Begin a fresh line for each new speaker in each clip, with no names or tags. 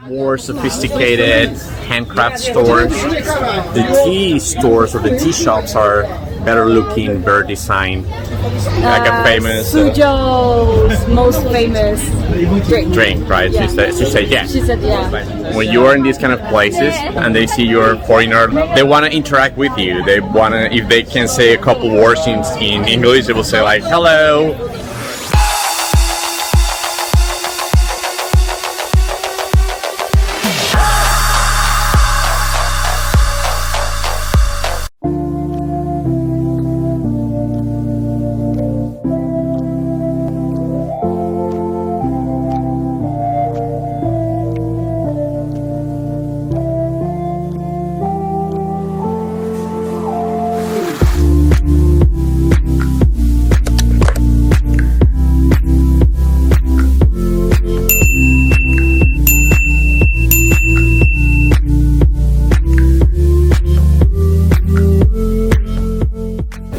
more sophisticated handcraft stores. The tea stores or the tea shops are better looking, better designed. Like a famous
Suzhou's most famous
drink, right?
Yeah.
She said yes.
She said yeah.
When you are in these kind of places and they see you're a foreigner, they want to interact with you. They want to, if they can say a couple words in English, they will say like hello.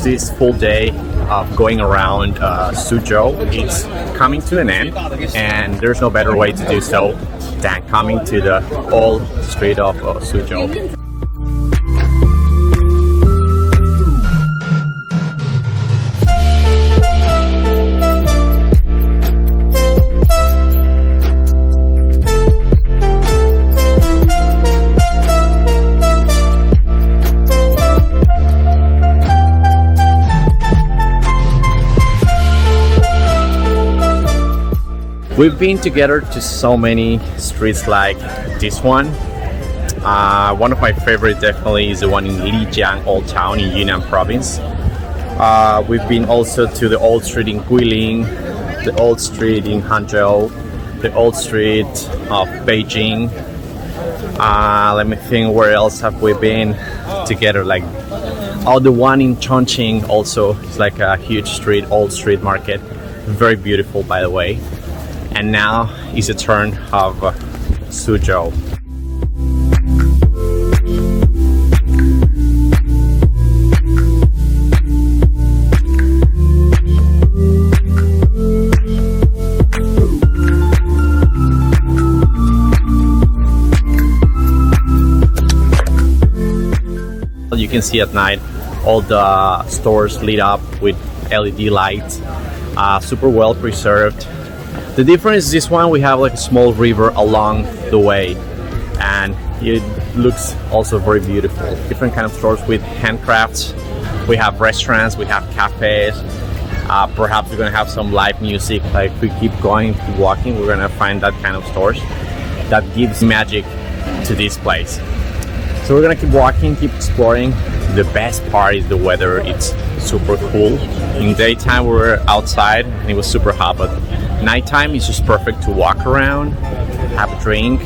This full day of going around Suzhou, it's coming to an end, and there's no better way to do so than coming to the old street of Suzhou. We've been together to so many streets like this one. One of my favorite definitely is the one in Pingjiang, Old Town in Yunnan province. We've been also to the old street in Guiling, the old street in Hangzhou, the old street of Beijing. Let me think, where else have we been together? Like, oh, the one in Chongqing also is like a huge street, old street market. Very beautiful, by the way. And now is the turn of Suzhou. You can see at night all the stores lit up with LED lights, super well preserved. The difference is this one we have like a small river along the way, and it looks also very beautiful. Different kind of stores with handcrafts. We have restaurants, we have cafes. Perhaps we're gonna have some live music. Like if we keep going, keep walking, we're gonna find that kind of stores that gives magic to this place. So we're gonna keep walking, keep exploring. The best part is the weather. It's super cool. In daytime we were outside and it was super hot, but nighttime is just perfect to walk around, have a drink,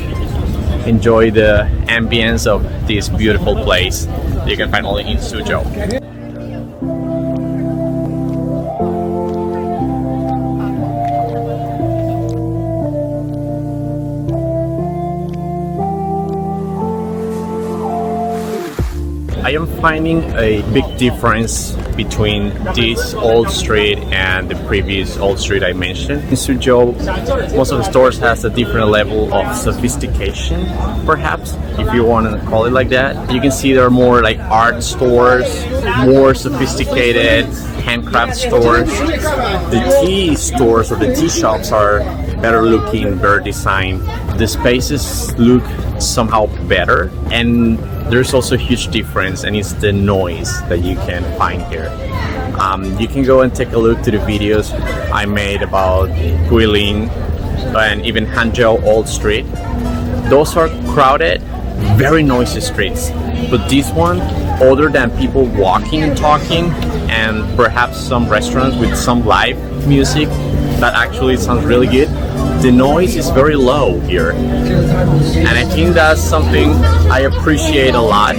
enjoy the ambience of this beautiful place that you can find only in Suzhou. I am finding a big difference between this old street and the previous old street I mentioned. In Suzhou, most of the stores has a different level of sophistication, perhaps, if you want to call it like that. You can see there are more like art stores, more sophisticated handcraft stores. The tea stores or the tea shops are better looking, better designed. The spaces look somehow better, and there's also a huge difference, and it's the noise that you can find here. You can go and take a look to the videos I made about Guiling and even Hangzhou Old Street. Those are crowded, very noisy streets. But this one, other than people walking and talking, and perhaps some restaurants with some live music that actually sounds really good, the noise is very low here, and I think that's something I appreciate a lot,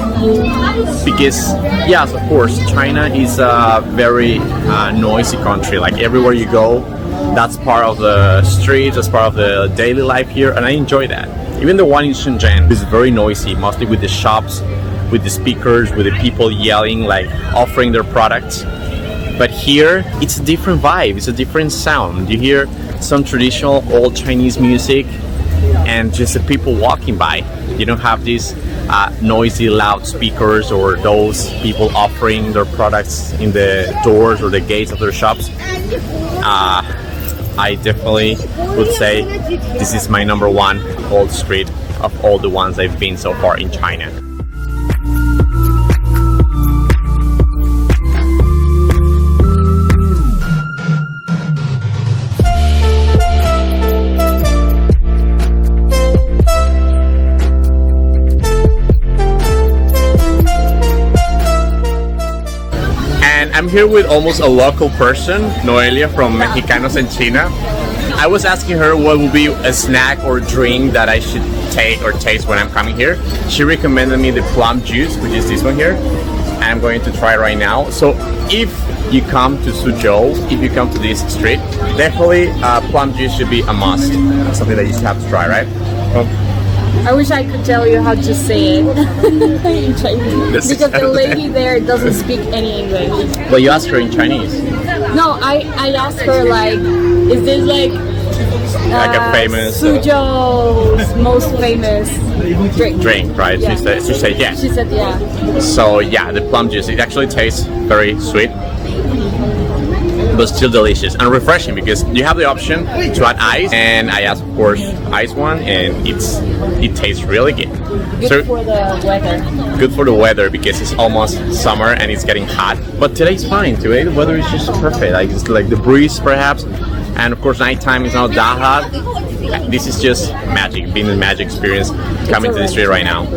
because yes, of course, China is a very noisy country. Like everywhere you go, that's part of the streets, that's part of the daily life here, and I enjoy that. Even the one in Shenzhen is very noisy, mostly with the shops, with the speakers, with the people yelling, like offering their products. But here, it's a different vibe, it's a different sound. You hear some traditional old Chinese music, and just the people walking by. You don't have these noisy loudspeakers or those people offering their products in the doors or the gates of their shops. I definitely would say this is my number one old street of all the ones I've been so far in China. I'm here with almost a local person, Noelia from Mexicanos en China. I was asking her what would be a snack or drink that I should take or taste when I'm coming here. She recommended me the plum juice, which is this one here. I'm going to try right now. So if you come to Suzhou, if you come to this street, definitely plum juice should be a must. Something that you have to try, right?
I wish I could tell you how to say it in Chinese, because the lady there doesn't speak any English.
Well, you asked her in Chinese.
No, I asked her like, is this like
a famous
Suzhou's most famous drink?
Right?
Yeah.
She said yes.
She said yeah.
So yeah, the plum juice, it actually tastes very sweet, but still delicious and refreshing, because you have the option to add ice, and I asked, of course, ice one, and it tastes really good.
Good for the weather.
Good for the weather, because it's almost summer and it's getting hot. But today's fine. Today the weather is just perfect. Like it's like the breeze perhaps, and of course nighttime is not that hot. This is just magic. Being a magic experience coming to the street right now.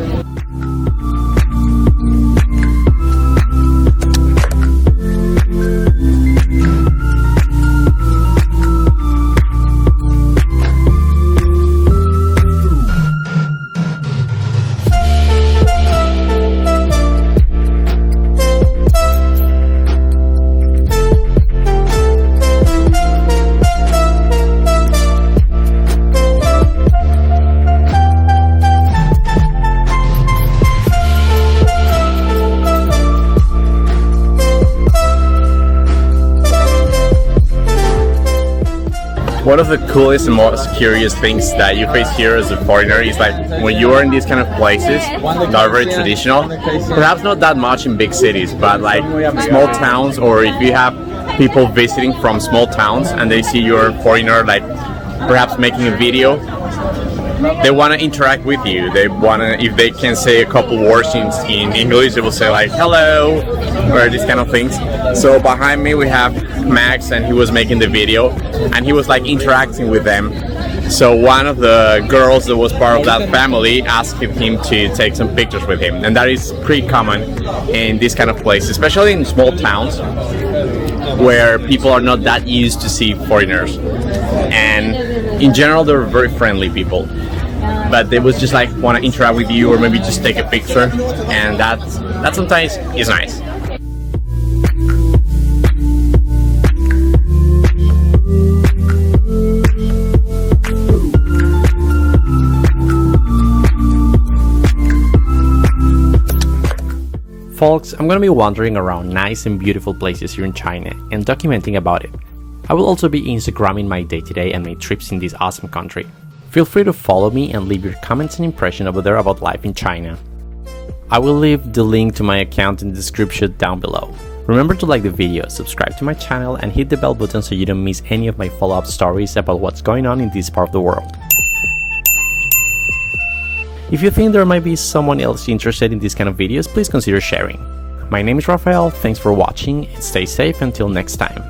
One of the coolest and most curious things that you face here as a foreigner is like when you are in these kind of places that are very traditional, perhaps not that much in big cities, but like small towns, or if you have people visiting from small towns and they see you're a foreigner, like perhaps making a video, they want to interact with you. They want to, if they can say a couple words in English, they will say like hello or these kind of things. So behind me we have Max, and he was making the video and he was like interacting with them. So one of the girls that was part of that family asked him to take some pictures with him, and that is pretty common in this kind of places, especially in small towns where people are not that used to see foreigners, and in general they're very friendly people, but they was just like want to interact with you or maybe just take a picture, and that sometimes is nice. Folks, I'm gonna be wandering around nice and beautiful places here in China and documenting about it. I will also be Instagramming my day-to-day and my trips in this awesome country. Feel free to follow me and leave your comments and impressions over there about life in China. I will leave the link to my account in the description down below. Remember to like the video, subscribe to my channel, and hit the bell button so you don't miss any of my follow-up stories about what's going on in this part of the world. If you think there might be someone else interested in these kind of videos, please consider sharing. My name is Rafael, thanks for watching, and stay safe until next time.